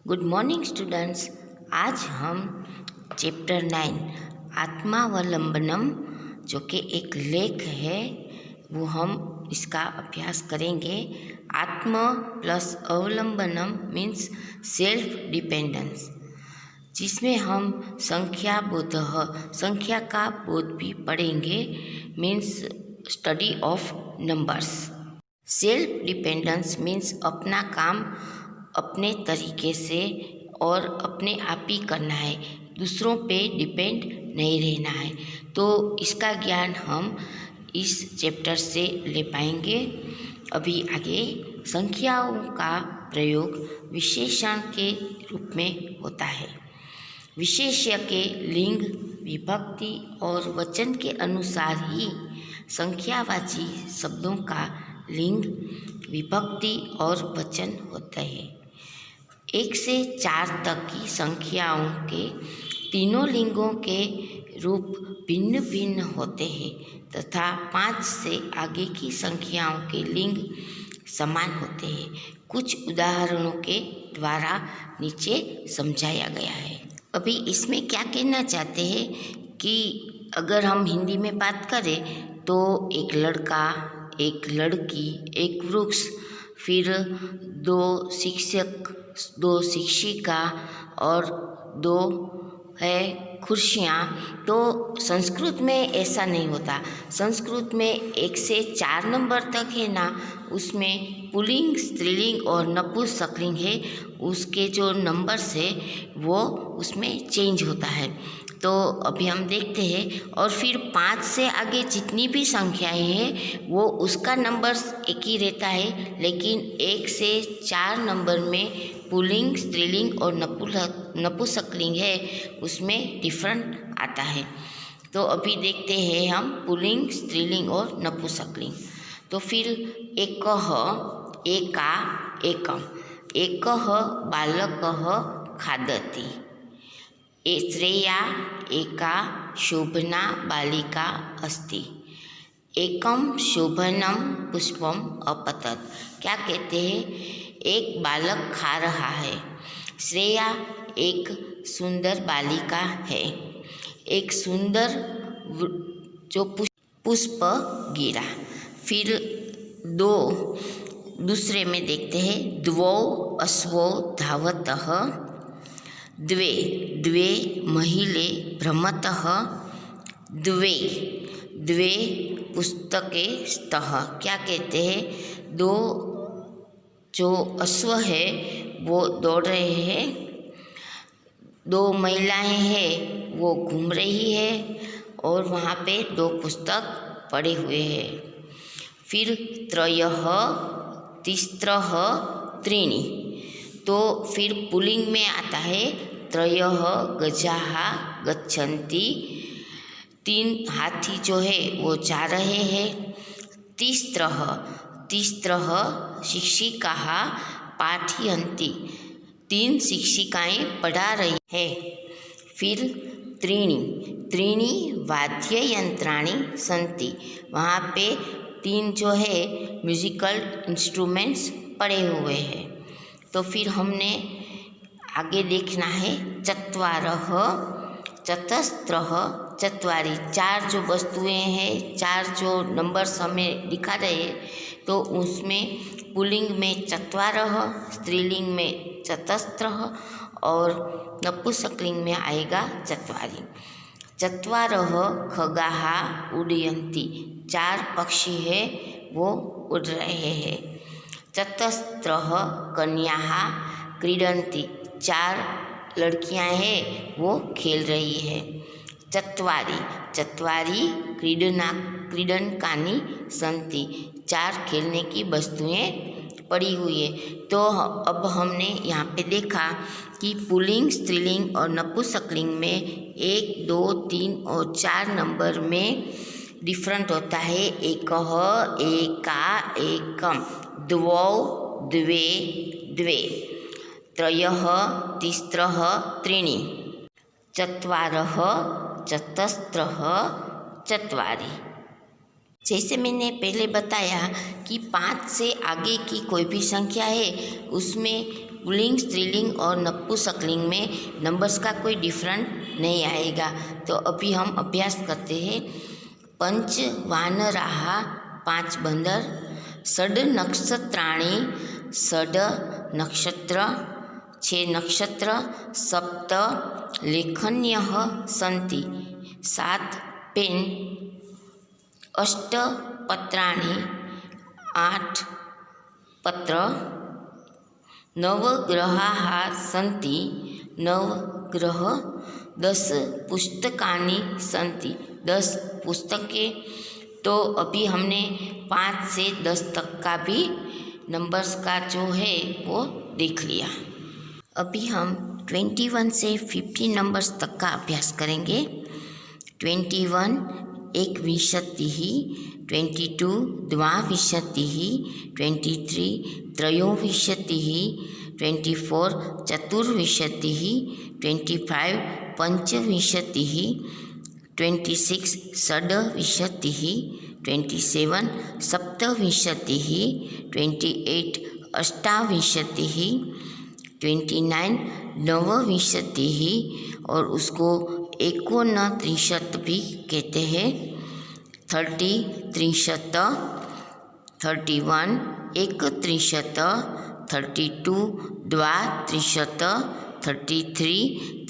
Good morning students. आज हम chapter 9 आत्मावलंबनम जो कि एक लेख है वो हम इसका अभ्यास करेंगे। आत्म प्लस अवलंबनम मीन्स सेल्फ डिपेंडेंस, जिसमें हम संख्या का बोध भी पढ़ेंगे, means study of numbers. Self dependence means अपना काम अपने तरीके से और अपने आप ही करना है, दूसरों पे डिपेंड नहीं रहना है। तो इसका ज्ञान हम इस चैप्टर से ले पाएंगे। अभी आगे संख्याओं का प्रयोग विशेषण के रूप में होता है। विशेष्य के लिंग, विभक्ति और वचन के अनुसार ही संख्यावाची शब्दों का लिंग, विभक्ति और वचन होते हैं। 1 से 4 तक की संख्याओं के तीनों लिंगों के रूप भिन्न भिन्न होते हैं तथा 5 से आगे की संख्याओं के लिंग समान होते हैं। कुछ उदाहरणों के द्वारा नीचे समझाया गया है। अभी इसमें क्या कहना चाहते हैं कि अगर हम हिंदी में बात करें तो एक लड़का, एक लड़की, एक वृक्ष, फिर 2 शिक्षक, 2 शिक्षिका और 2 है कुर्सियाँ। तो संस्कृत में ऐसा नहीं होता। संस्कृत में 1 से 4 नंबर तक है ना, उसमें पुल्लिंग, स्त्रीलिंग और नपुंसकलिंग है, उसके जो नंबर्स है वो उसमें चेंज होता है। तो अभी हम देखते हैं। और फिर 5 से आगे जितनी भी संख्याएं हैं वो उसका नंबर एक ही रहता है, लेकिन 1 से 4 नंबर में पुल्लिंग, स्त्रीलिंग और नपुंसकलिंग है, उसमें डिफरेंट आता है। तो अभी देखते हैं हम पुल्लिंग, स्त्रीलिंग और नपुंसकलिंग। तो फिर एकः, एका, एकम, एकः बालकः खादति, श्रेया एका शोभना बालिका अस्ति, एकम शोभनम पुष्पम अपतत। क्या कहते हैं? एक बालक खा रहा है, श्रेया एक सुंदर बालिका है, एक सुंदर जो पुष्प गिरा। फिर दूसरे में देखते हैं। द्वौ अश्वौ धावतः, द्वे महिले भ्रमतः, द्वे पुस्तके स्तः। क्या कहते हैं? 2 जो अश्व है वो दौड़ रहे हैं, 2 महिलाएं हैं वो घूम रही है और वहाँ पे 2 पुस्तक पड़े हुए हैं। फिर त्रयः, तिस्रः, त्रीणि। तो फिर पुल्लिंग में आता है त्रयः गजाः गच्छन्ति, 3 हाथी जो है वो जा रहे हैं। तिस्रः शिक्षिकाः पाठयन्ति, 3 शिक्षिकाएं पढ़ा रही है। फिर त्रीणि वाद्ययंत्राणि सन्ति, वहाँ पे 3 जो है म्यूजिकल इंस्ट्रूमेंट्स पड़े हुए हैं। तो फिर हमने आगे देखना है। चत्वारः, चतस्रः, चत्वारि, 4 जो वस्तुएं हैं, 4 जो नंबर्स हमें दिखा रहे हैं, तो उसमें पुल्लिंग में चत्वारः, स्त्रीलिंग में चतस्रः और नपुंसकलिंग में आएगा चत्वारि। चत्वारः खगाः उड्डयन्ति, 4 पक्षी है वो उड़ रहे हैं। चतस्रः कन्याः क्रीडन्ति, 4 लड़कियां हैं वो खेल रही है। चत्वारि क्रीडनकानि सन्ति, 4 खेलने की वस्तुएं पड़ी हुई है। तो अब हमने यहाँ पे देखा कि पुल्लिंग, स्त्रीलिंग और नपुंसकलिंग में 1, 2, 3 और 4 नंबर में डिफरेंट होता है। एकः, एका, एकम, द्वौ, द्वे, त्रयः, तिस्रः, त्रीणि, चत्वारः, चतस्रः, चत्वारि। जैसे मैंने पहले बताया कि 5 से आगे की कोई भी संख्या है उसमें पुल्लिंग, स्त्रीलिंग और नपुंसकलिंग में नंबर्स का कोई डिफरेंट नहीं आएगा। तो अभी हम अभ्यास करते हैं। पंच वानराः, 5 बंदर। षड नक्षत्राणि, 6 नक्षत्र, 6 नक्षत्र। सप्त लेखन्यः सन्ति, 7 पेन। अष्ट पत्राणि, 8 पत्र। नव ग्रहाः सन्ति, 9 ग्रह। 10 पुस्तकानि सन्ति, 10 पुस्तकें। तो अभी हमने 5 से 10 तक का भी नंबर्स का जो है वो देख लिया। अभी हम 21 से 50 नंबर्स तक का अभ्यास करेंगे। 21 एकविंशतिः, 22 द्वाविंशतिः, 23 त्रयोविंशतिः, 24 चतुर्विंशतिः, 25 पंचविंशतिः, 26 षड्विंशतिः, 27 सप्तविंशतिः, 28 अष्टाविंशतिः, 29 नवविंशतिः और उसको 39 भी कहते हैं। 30 त्रिशत, 31 एकत्रिशत, 32 द्वात्रिशत, 33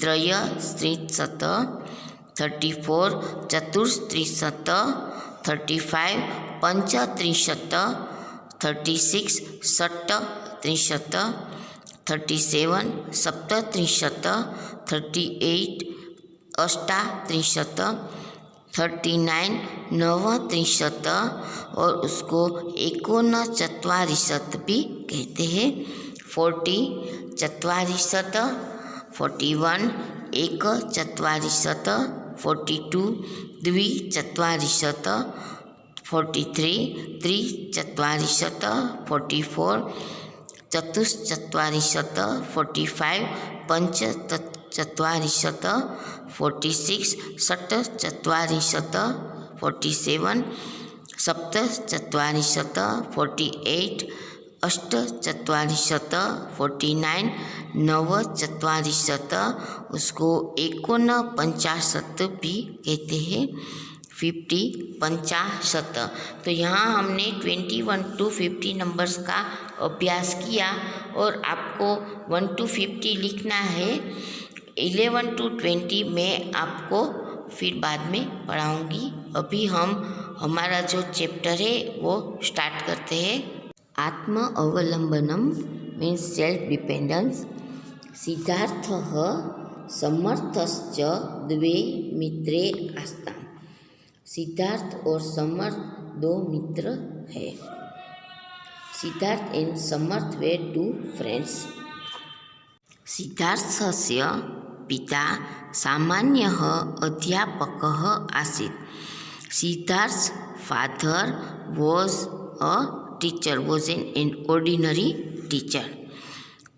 त्रयस्त्रिशत, 34 चतुस्त्रिशत, 35 पंचत्रिशत, 36 षट्त्रिशत, 37 सप्तत्रिशत, 38 अष्टात्रिशत, 39 नवत्रिशत और उसको 39 भी कहते हैं। 40 चत्वारिशत, 41 एकचत्वारिशत, 42 द्विचत्वारिशत, 43 त्रिचत्वारिशत, 44 चतुश्चत्वारिशत, 45 पंचचत्वारिशत, 46 षट्चत्वारिशत, 47 सप्तचत्वारिशत, 48 अष्टचत्वारिशत, 49 नवचत्वारिशत, उसको 49 भी कहते हैं। 50 50। तो यहाँ हमने 21 to 50 नंबर्स का अभ्यास किया और आपको 1 to 50 लिखना है। 11 to 20 में आपको फिर बाद में पढ़ाऊँगी। अभी हम हमारा जो चैप्टर है वो स्टार्ट करते हैं। आत्म अवलंबनम मीन्स सेल्फ डिपेंडेंस। सिद्धार्थः समर्थश्च द्वे मित्रे आस्ताम्। सिद्धार्थ और समर्थ 2 मित्र है। Siddharth and Samarth were 2 friends. सिद्धार्थस्य पिता सामान्यः अध्यापकः आसीत्। सिद्धार्थ's father was a teacher, was an ordinary teacher.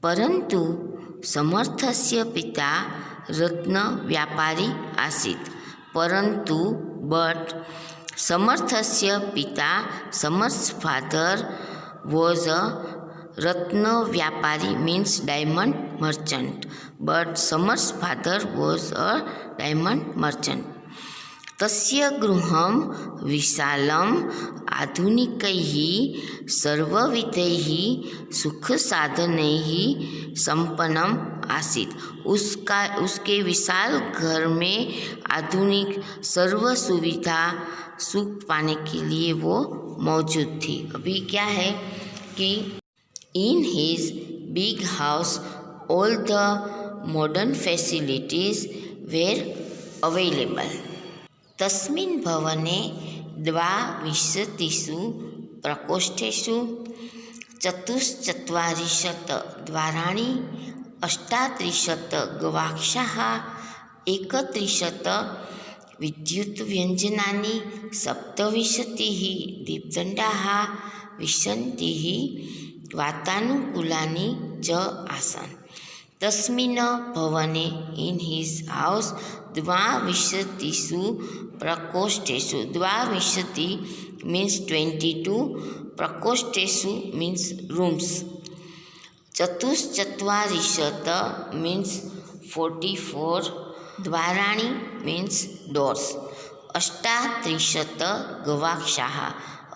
परंतु समर्थस्य पिता रत्नव्यापारी आसीत्। परंतु बट समर्थस्य पिता, समर्थ's father was a रत्नव्यापारी means diamond merchant, but समर्थ's father was a diamond merchant. तस्य गृहं विशालम् आधुनिकैः सर्वविधैः सुखसाधनैः सम्पन्नम् आसीत्। उसके विशाल घर में आधुनिक सर्व सुविधा सुख पाने के लिए वो मौजूद थी। अभी क्या है कि in his big house all the modern facilities were available. तस्मिन् भवने 22 प्रकोष्ठेषु 44 द्वाराणि, 38 गवाक्षाः, 31 विद्युद्व्यञ्जनानि, 27 दीपदण्डाः, 20 वातानुकूलानि च आसन्। तस्मिन् भवने इन हिज हाउस 22 प्रकोष्ठेषु, 22 मीन्स 22, प्रकोष्ठेषु मीन्स रूम्स, चतुश्चत्वारिंशत् means 44. द्वाराणि means doors. अष्टात्रिंशत् गवाक्षाः.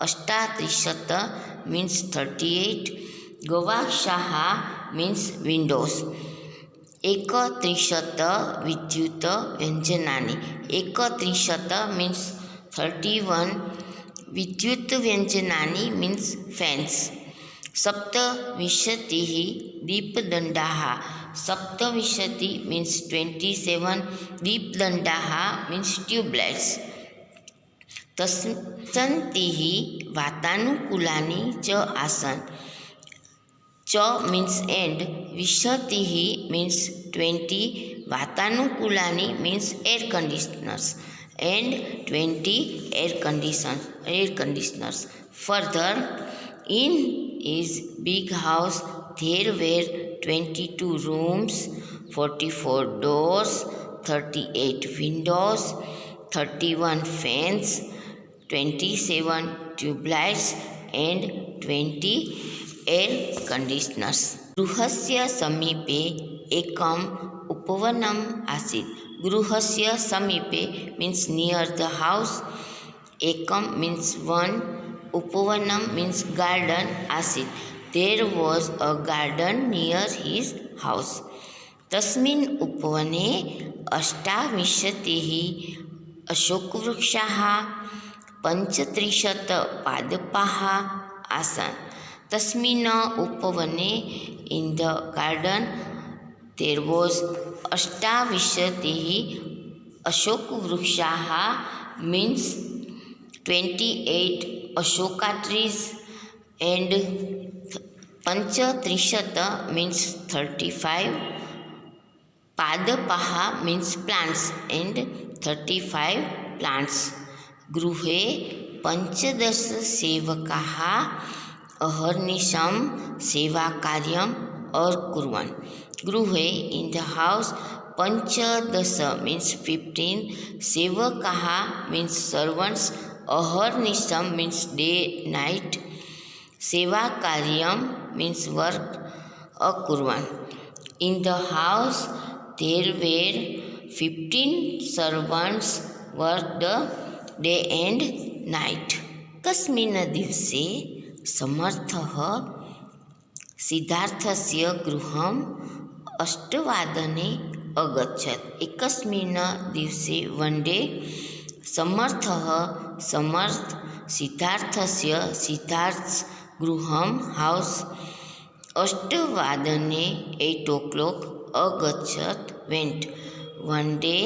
अष्टात्रिंशत् means 38. गवाक्षाः means windows. एकत्रिंशत् विद्युत व्यञ्जनानि. एकत्रिंशत् means 31. विद्युत व्यञ्जनानि means fans. सप्तविंशतिः दीपदण्डाः. सप्तविंशतिः means 27. दीपदण्डाः means ट्यूबलाइट्स. तस्सन्तिः वातानुकूलानि च आसन्. च means and. विंशतिः means 20. वातानुकूलानि means air conditioners and 20 air conditioners. Further, in his big house there were 22 rooms, 44 doors, 38 windows, 31 fans, 27 tubelights and 20 air conditioners. गृहस्य समीपे एकम् उपवनम् आसीत्. गृहस्य समीपे means near the house. Ekam means one. उपवनम means garden आसीत्. There was a garden near his house. तस्मिन् उपवने अष्टाविंशतिः अशोकवृक्षाः, 35 पादपाः आसन्. तस्मिन् उपवने in the garden there was अष्टाविंशतिः अशोकवृक्षाः means 28 Ashoka trees and 35 means 35. Padapaha means plants and 35 plants. गृहे 15 सेवकाः अहर्निशं सेवाकार्यम् अकुर्वन्. गृहे in the house 15 means 15. सेवकाः means servants. अहर्निशम means day night. सेवाकार्यम means work. अकुर्वन्. In the house there were 15 servants worked day and night. कस्मिन् दिवसे समर्थः सिद्धार्थस्य गृहम् 8 वादने अगच्छत्. एकस्मिन् दिवसे one day समर्थः सिद्धार्थस्य गृहं हाउस 8 वादने 8 o'clock अगच्छत् went. One day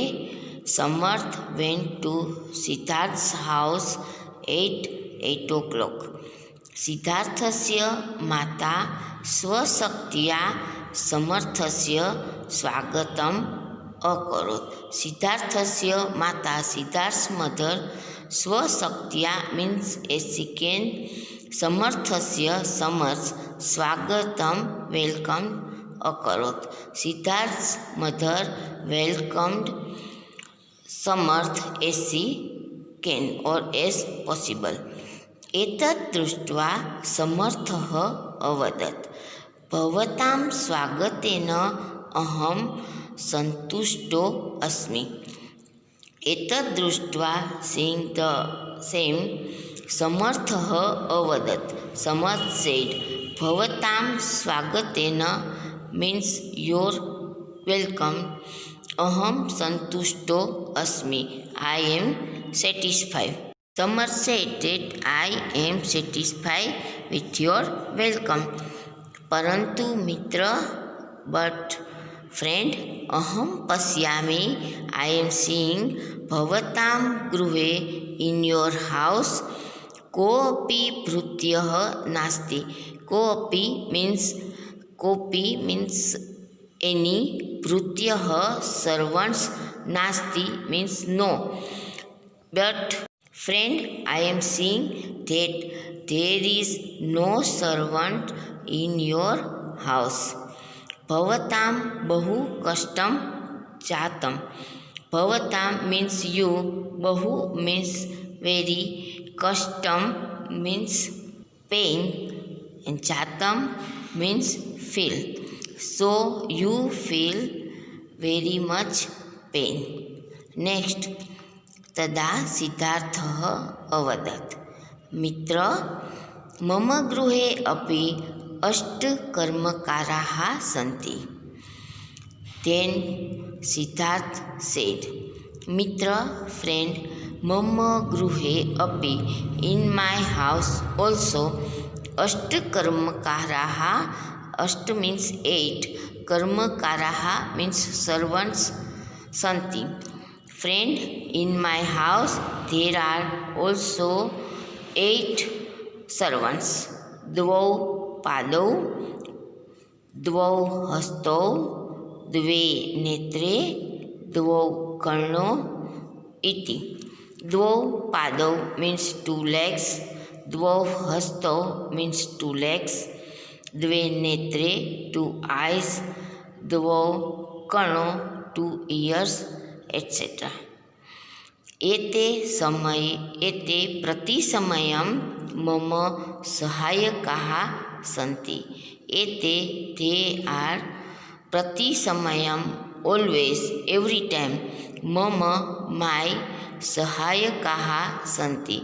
Samarth went to सिद्धार्थ's house at 8 o'clock. सिद्धार्थस्य माता स्वशक्त्या समर्थस्य स्वागतम् अकरोत्. सिद्धार्थस्य माता सिद्धार्थ's mother स्वशक्त्या means as she can. समर्थस्य समर्थ स्वागतम वेलकम अकरोत्. सिद्धार्थ's mother welcomed Samarth as she can or as possible. एतत् दृष्ट्वा समर्थः अवदत् भवतां स्वागतेन अहं सन्तुष्टो अस्मि. एतत् दृष्ट्वा seeing the same समर्थः अवदत्. समर्थ said भवतां स्वागतेन means your welcome. अहं सन्तुष्टो अस्मि. I am satisfied. Samar said that I am satisfied with your welcome. परंतु मित्र but friend अहम पश्यामि I am seeing भवतां गृहे in your house कोऽपि भृत्यः नास्ति. कोऽपि means any. भृत्यः servants. नास्ति means no. But friend I am seeing that there is no servant in your house. भवतां बहु कष्टं जातं. भवतां means you. बहु means very. कष्टं means pain and जातं means feel. So you feel very much pain. Next, तदा सिद्धार्थः अवदत्, मित्र, मम गृहे अपि 8 कर्मकाराः सन्ति. Then Siddharth said, Mitra, friend, मम गृहे अपि, in my house also 8 कर्मकाराः. 8 means 8. कर्मकाराः means servants santi. Friend, in my house there are also 8 servants. द्वौ पादौ, द्वौ हस्तौ, द्वे नेत्रे, द्वौ कर्णौ इति. द्वौ पादौ means 2 legs, द्वौ हस्तौ means 2 legs, द्वे नेत्रे 2 eyes, द्वौ कर्णौ 2 ears, etc. एते प्रतिसमयं मम सहायकाः सन्ति. एते they are प्रतिसमयं always, every time, मम my सहायकाः सन्ति,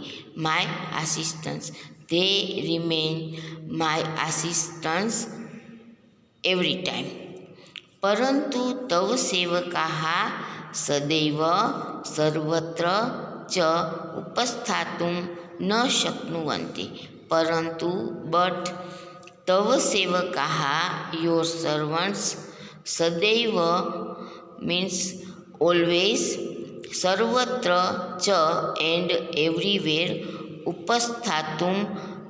my assistants. They remain my assistants every time. परन्तु तव सेवकाः सदैव सर्वत्र च उपस्थातुं न शक्नुवन्ति. परन्तु but तव सेवकाः, your servants, सदैव means always, सर्वत्र च and everywhere, उपस्थातुं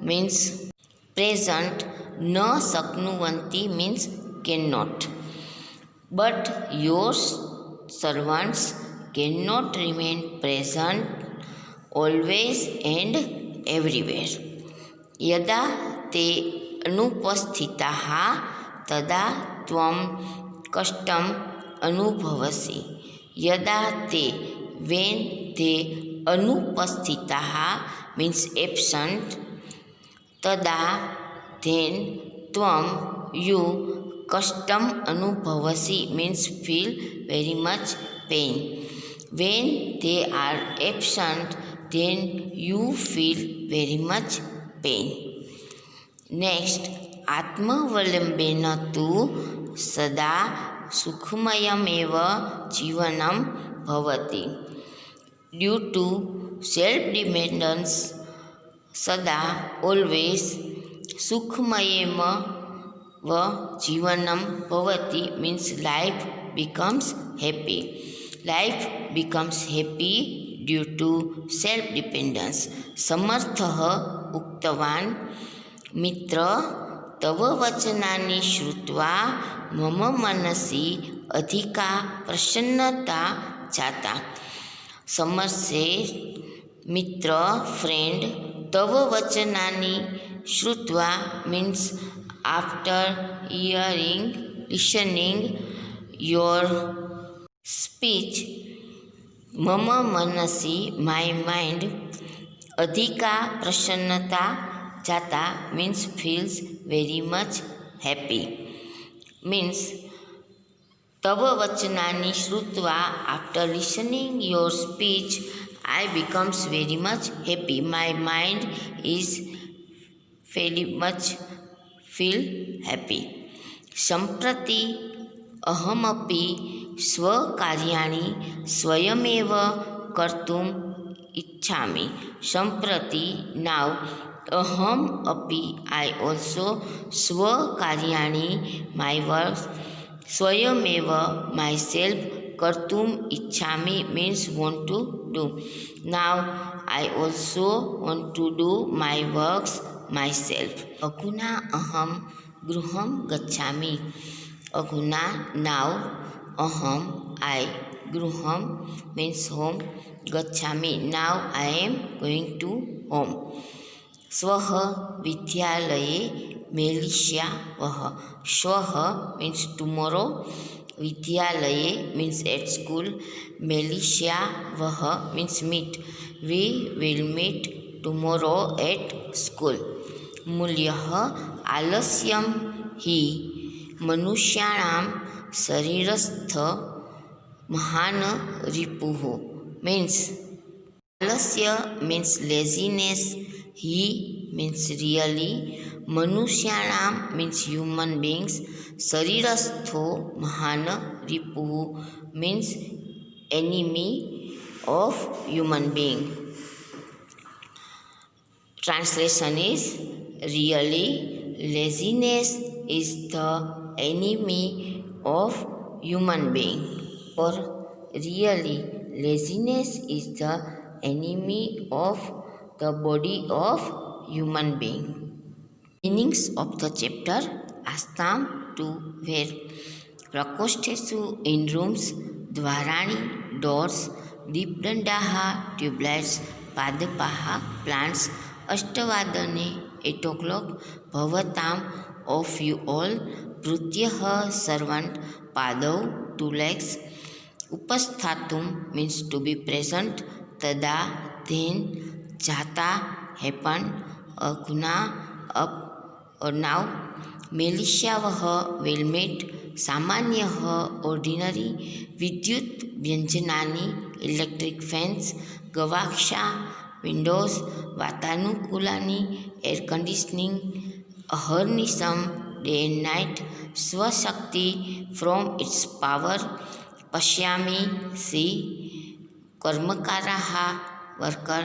means present, न शक्नुवन्ति means cannot. But your servants cannot remain present always and everywhere. यदा ते अनुपस्थिताः तदा त्वं कष्टम् अनुभवसि. यदा ते, when they, अनुपस्थिताः means absent, तदा then, त्वं you, कष्टम् अनुभवसि means feel very much pain. When they are absent, then you feel very much pain. Next, आत्मावलम्बेन तु सदा सुखमयमेव जीवनं भवति. Due to self-dependence, सदा always, सुखमयेव जीवनं भवति means life becomes happy. Life becomes happy due to self-dependence. समर्थः उक्तवान्, मित्र, तव वचनानि श्रुत्वा मम मनसि अधिका प्रसन्नता जाता. समर्थ मित्र, friend, तव वचनानि श्रुत्वा means after listening your speech, मम मनसि my mind, अधिका प्रसन्नता जाता means feels very much happy. Means तव वचनानि श्रुत्वा, after listening your speech, I becomes very much happy. My mind is very much feel happy. सम्प्रति अहमपि स्वकार्याणि स्वयमेव कर्तुम् इच्छामि. सम्प्रति now, अहम अपि I also, स्वकार्याणि my works, स्वयमेव myself, कर्तुम् इच्छामि means want to do. Now I also want to do my works myself. अधुना अहम गृहं गच्छामि. अधुना now, अहम I, गृहं means home, गच्छामि now I am going to home. स्वः विद्यालये मेलिष्यावः. स्वः means tomorrow, विद्यालये means at school, मेलिष्यावः means meet. We will meet tomorrow at school. मूल्यः आलस्यं हि मनुष्याणां शरीरस्थ महान रिपुः मीन्स आलस्य मीन्स लेजीनेस, ही मीन्स रियली, मनुष्याणां मीन्स ह्यूमन बींग्स, शरीरस्थो महान रिपुः means enemy of human being. Translation is really laziness is the enemy of human being, or really laziness is the enemy of the body of human being. Meanings of the chapter. Astam to where, प्रकोष्ठेषु in rooms, द्वाराणि doors, दीपदण्डाः tubelights, पादपाः plants, अष्टवादने 8 o'clock, भवताम् of you all, भृत्यः servant, पादौ 2 legs, उपस्थातुं means to be present, तदा then, जाता happen, अधुना up or now, मेलिष्यावः will meet, सामान्यः ordinary, विद्युत् व्यञ्जनानि electric fans, गवाक्षा windows, वातानुकूलानि air conditioning, अहर्निशं day and night, स्वशक्ति from its power, पश्यामि see, कर्मकाराः worker,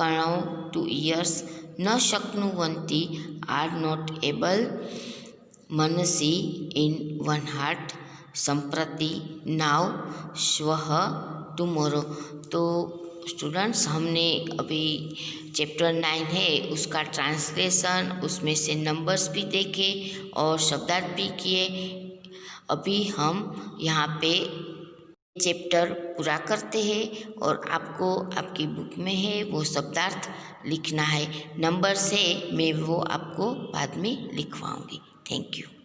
कणौ 2 ears, न शक्नुवन्ति are not able, मनसि in one heart, संप्रति now, श्वः टुमारो. तो स्टूडेंट्स हमने अभी चैप्टर 9 है उसका ट्रांसलेशन, उसमें से नंबर्स भी देखे और शब्दार्थ भी किए. अभी हम यहाँ पे चैप्टर पूरा करते हैं और आपको आपकी बुक में है वो शब्दार्थ लिखना है. नंबर से मैं वो आपको बाद में लिखवाऊंगी. Thank you.